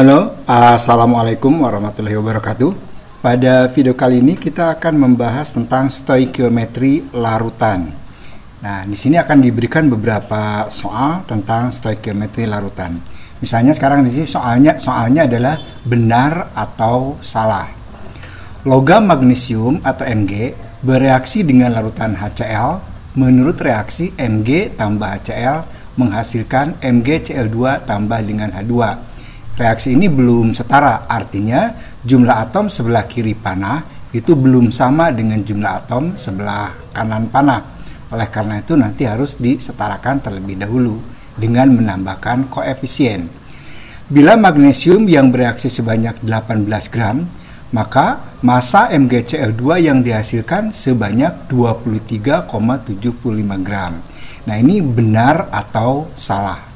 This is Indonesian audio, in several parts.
Halo, Assalamualaikum warahmatullahi wabarakatuh. Pada video kali ini kita akan membahas tentang stoikiometri larutan. Nah, di sini akan diberikan beberapa soal tentang stoikiometri larutan. Misalnya sekarang di sini soalnya adalah benar atau salah. Logam magnesium atau Mg bereaksi dengan larutan HCl menurut reaksi Mg tambah HCl menghasilkan MgCl2 tambah dengan H2. Reaksi ini belum setara, artinya jumlah atom sebelah kiri panah itu belum sama dengan jumlah atom sebelah kanan panah. Oleh karena itu nanti harus disetarakan terlebih dahulu dengan menambahkan koefisien. Bila magnesium yang bereaksi sebanyak 18 gram, maka massa MgCl2 yang dihasilkan sebanyak 23,75 gram. Nah, ini benar atau salah?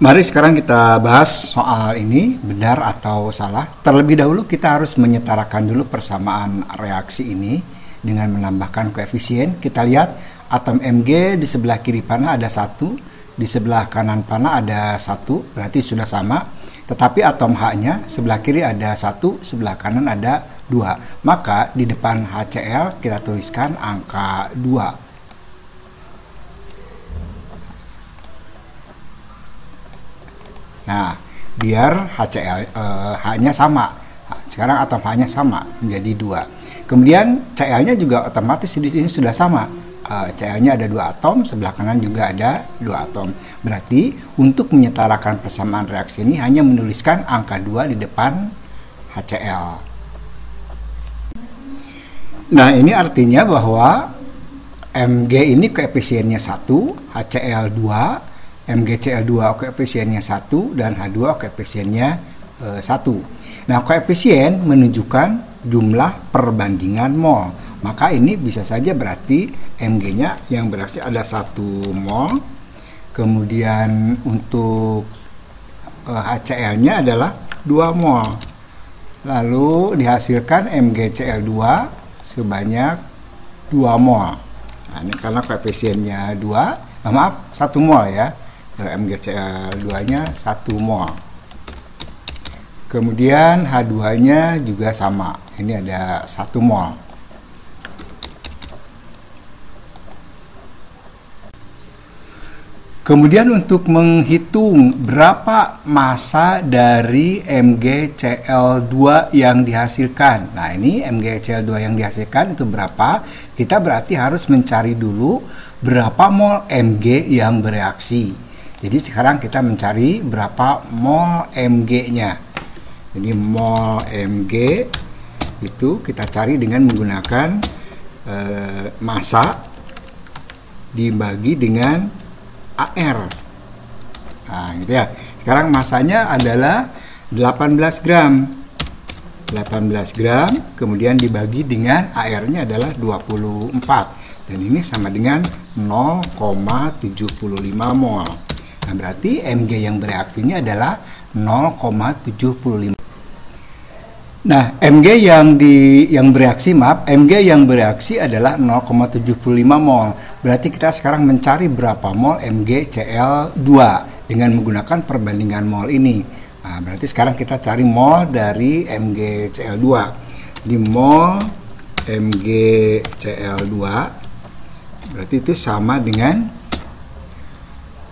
Mari sekarang kita bahas soal ini, benar atau salah. Terlebih dahulu kita harus menyetarakan dulu persamaan reaksi ini dengan menambahkan koefisien. Kita lihat atom Mg di sebelah kiri panah ada 1, di sebelah kanan panah ada 1, berarti sudah sama. Tetapi atom H-nya sebelah kiri ada 1, sebelah kanan ada 2. Maka di depan HCl kita tuliskan angka 2. Nah, biar H-nya sama. Sekarang atom H-nya sama, menjadi 2. Kemudian Cl-nya juga otomatis di sini sudah sama. Cl-nya ada 2 atom, sebelah kanan juga ada 2 atom. Berarti untuk menyetarakan persamaan reaksi ini hanya menuliskan angka 2 di depan HCl. Nah, ini artinya bahwa Mg ini koefisiennya 1, HCl 2, MgCl2 koefisiennya 1 dan H2 koefisiennya 1. Nah, koefisien menunjukkan jumlah perbandingan mol. Maka ini bisa saja berarti Mg-nya yang bereaksi ada 1 mol. Kemudian untuk HCl-nya adalah 2 mol. Lalu dihasilkan MgCl2 sebanyak 2 mol. Nah, ini karena koefisiennya 2, maaf 1 mol ya. MgCl2-nya 1 mol. Kemudian H2-nya juga sama. Ini ada 1 mol. Kemudian untuk menghitung berapa massa dari MgCl2 yang dihasilkan. Nah, ini MgCl2 yang dihasilkan itu berapa? Kita berarti harus mencari dulu berapa mol Mg yang bereaksi. Jadi sekarang kita mencari berapa mol Mg-nya. Jadi mol Mg itu kita cari dengan menggunakan massa dibagi dengan AR. Nah, gitu ya. Sekarang massanya adalah 18 gram. 18 gram kemudian dibagi dengan AR-nya adalah 24. Dan ini sama dengan 0,75 mol. Nah, berarti Mg yang bereaksinya adalah 0,75. Nah, Mg Mg yang bereaksi adalah 0,75 mol. Berarti kita sekarang mencari berapa mol MgCl2 dengan menggunakan perbandingan mol ini. Nah, berarti sekarang kita cari mol dari MgCl2. Di mol MgCl2 berarti itu sama dengan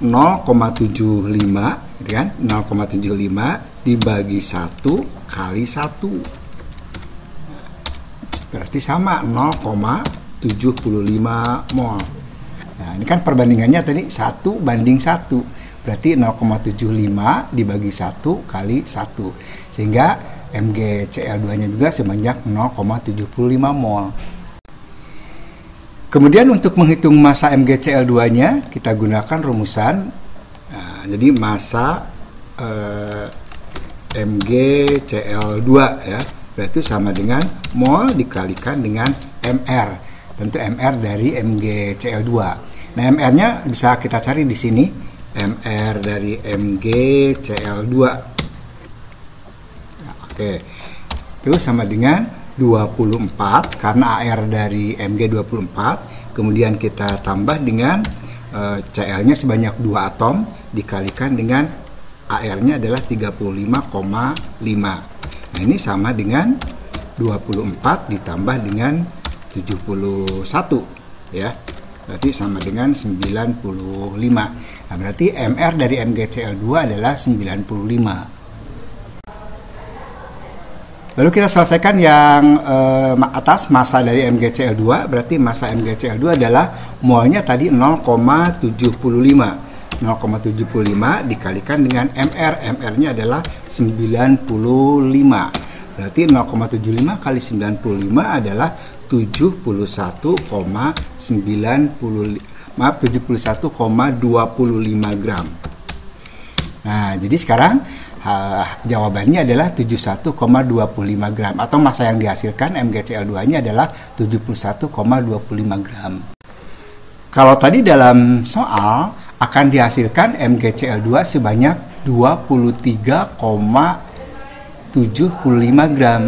0,75 gitu kan, 0,75 dibagi 1 kali 1 berarti sama 0,75 mol. Nah, ini kan perbandingannya tadi 1 banding 1 berarti 0,75 dibagi 1 kali 1 sehingga MgCl2 nya juga sebanyak 0,75 mol. Kemudian untuk menghitung massa MgCl2-nya kita gunakan rumusan. Nah, jadi massa MgCl2 ya, berarti sama dengan mol dikalikan dengan Mr. Tentu Mr dari MgCl2. Nah, Mr-nya bisa kita cari di sini. Mr dari MgCl2. Nah, oke. Itu sama dengan 24 karena AR dari Mg 24. Kemudian kita tambah dengan Cl-nya sebanyak 2 atom dikalikan dengan AR-nya adalah 35,5. Nah, ini sama dengan 24 ditambah dengan 71 ya. Berarti sama dengan 95. Nah, berarti MR dari MgCl2 adalah 95. Lalu kita selesaikan yang atas, massa dari MgCl2. Berarti massa MgCl2 adalah molnya tadi 0,75. 0,75 dikalikan dengan MR. MR-nya adalah 95. Berarti 0,75 kali 95 adalah 71,25 gram. Nah, jadi sekarang jawabannya adalah 71,25 gram, atau massa yang dihasilkan MgCl2-nya adalah 71,25 gram. Kalau tadi dalam soal akan dihasilkan MgCl2 sebanyak 23,75 gram.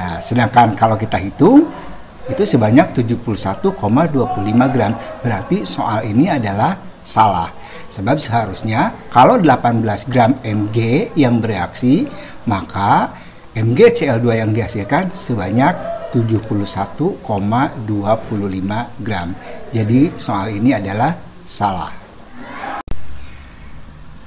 Nah, sedangkan kalau kita hitung itu sebanyak 71,25 gram. Berarti soal ini adalah salah. Sebab seharusnya kalau 18 gram Mg yang bereaksi, maka MgCl2 yang dihasilkan sebanyak 71,25 gram. Jadi soal ini adalah salah.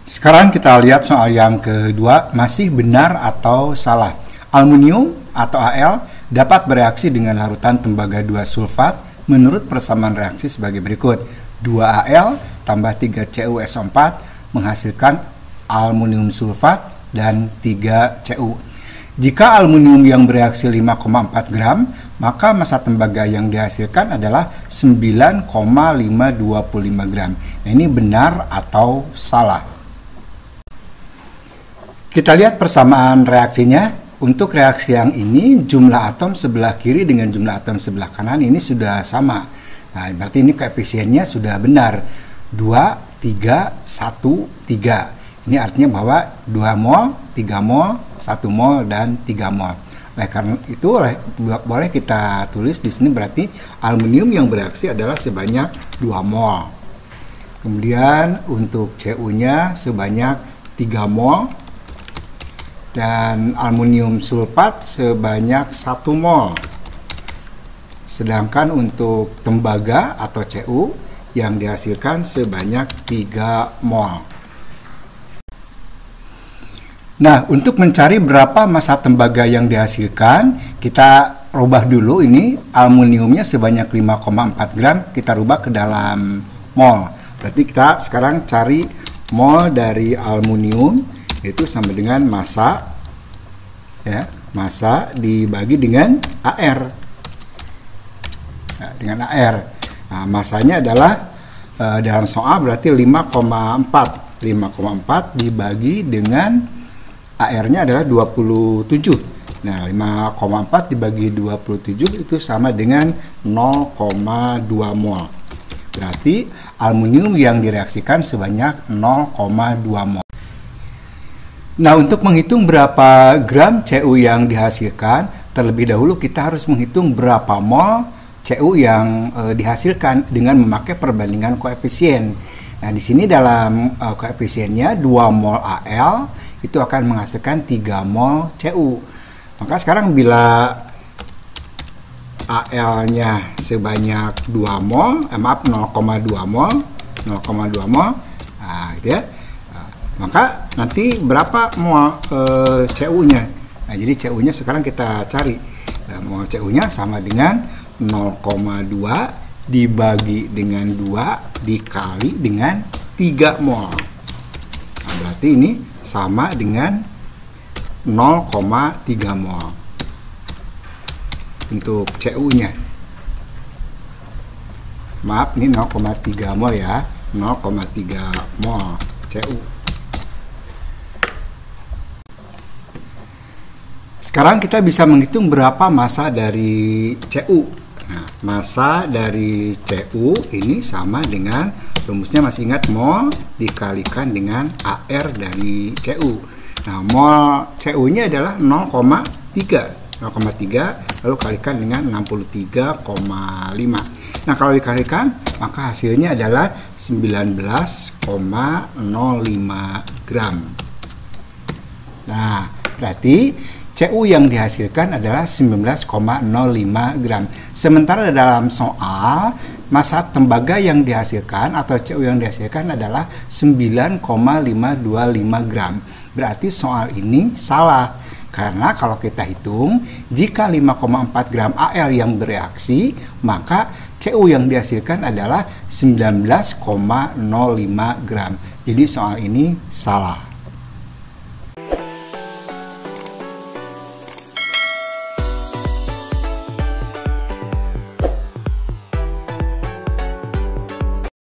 Sekarang kita lihat soal yang kedua, masih benar atau salah. Aluminium atau Al dapat bereaksi dengan larutan tembaga 2 sulfat menurut persamaan reaksi sebagai berikut. 2Al tambah 3CuSO4 menghasilkan aluminium sulfat dan 3Cu. Jika aluminium yang bereaksi 5,4 gram, maka massa tembaga yang dihasilkan adalah 9,525 gram. Nah, ini benar atau salah? Kita lihat persamaan reaksinya. Untuk reaksi yang ini, jumlah atom sebelah kiri dengan jumlah atom sebelah kanan ini sudah sama. Nah, berarti ini koefisiennya sudah benar. 2, 3, 1, 3. Ini artinya bahwa 2 mol, 3 mol, 1 mol, dan 3 mol. Oleh karena itu, boleh kita tulis di sini berarti aluminium yang bereaksi adalah sebanyak 2 mol. Kemudian untuk Cu-nya sebanyak 3 mol. Dan aluminium sulfat sebanyak 1 mol. Sedangkan untuk tembaga atau Cu yang dihasilkan sebanyak 3 mol. Nah, untuk mencari berapa massa tembaga yang dihasilkan, kita rubah dulu ini aluminiumnya sebanyak 5,4 gram, kita rubah ke dalam mol. Berarti kita sekarang cari mol dari aluminium, itu sama dengan massa ya, massa dibagi dengan AR. Nah, dengan AR. Nah, massanya adalah dalam soal berarti 5,4. 5,4 dibagi dengan AR-nya adalah 27. Nah, 5,4 dibagi 27 itu sama dengan 0,2 mol. Berarti aluminium yang direaksikan sebanyak 0,2 mol. Nah, untuk menghitung berapa gram Cu yang dihasilkan, terlebih dahulu kita harus menghitung berapa mol Cu yang dihasilkan dengan memakai perbandingan koefisien. Nah, di sini dalam koefisiennya 2 mol Al itu akan menghasilkan 3 mol Cu. Maka sekarang bila Al-nya sebanyak 2 mol, 0,2 mol, 0,2 mol, nah, gitu ya. Maka nanti berapa mol Cu-nya? Nah, jadi Cu-nya sekarang kita cari. Nah, mol Cu-nya sama dengan 0,2 dibagi dengan 2 dikali dengan 3 mol. Nah, berarti ini sama dengan 0,3 mol. Untuk Cu-nya. Maaf, ini 0,3 mol ya. 0,3 mol Cu. Sekarang kita bisa menghitung berapa massa dari Cu. Nah, massa dari Cu ini sama dengan, rumusnya masih ingat, mol dikalikan dengan AR dari Cu. Nah, mol Cu-nya adalah 0,3. 0,3 lalu kalikan dengan 63,5. Nah, kalau dikalikan maka hasilnya adalah 19,05 gram. Nah, berarti Cu yang dihasilkan adalah 19,05 gram. Sementara dalam soal, massa tembaga yang dihasilkan atau Cu yang dihasilkan adalah 9,525 gram. Berarti soal ini salah. Karena kalau kita hitung, jika 5,4 gram Al yang bereaksi, maka Cu yang dihasilkan adalah 19,05 gram. Jadi soal ini salah.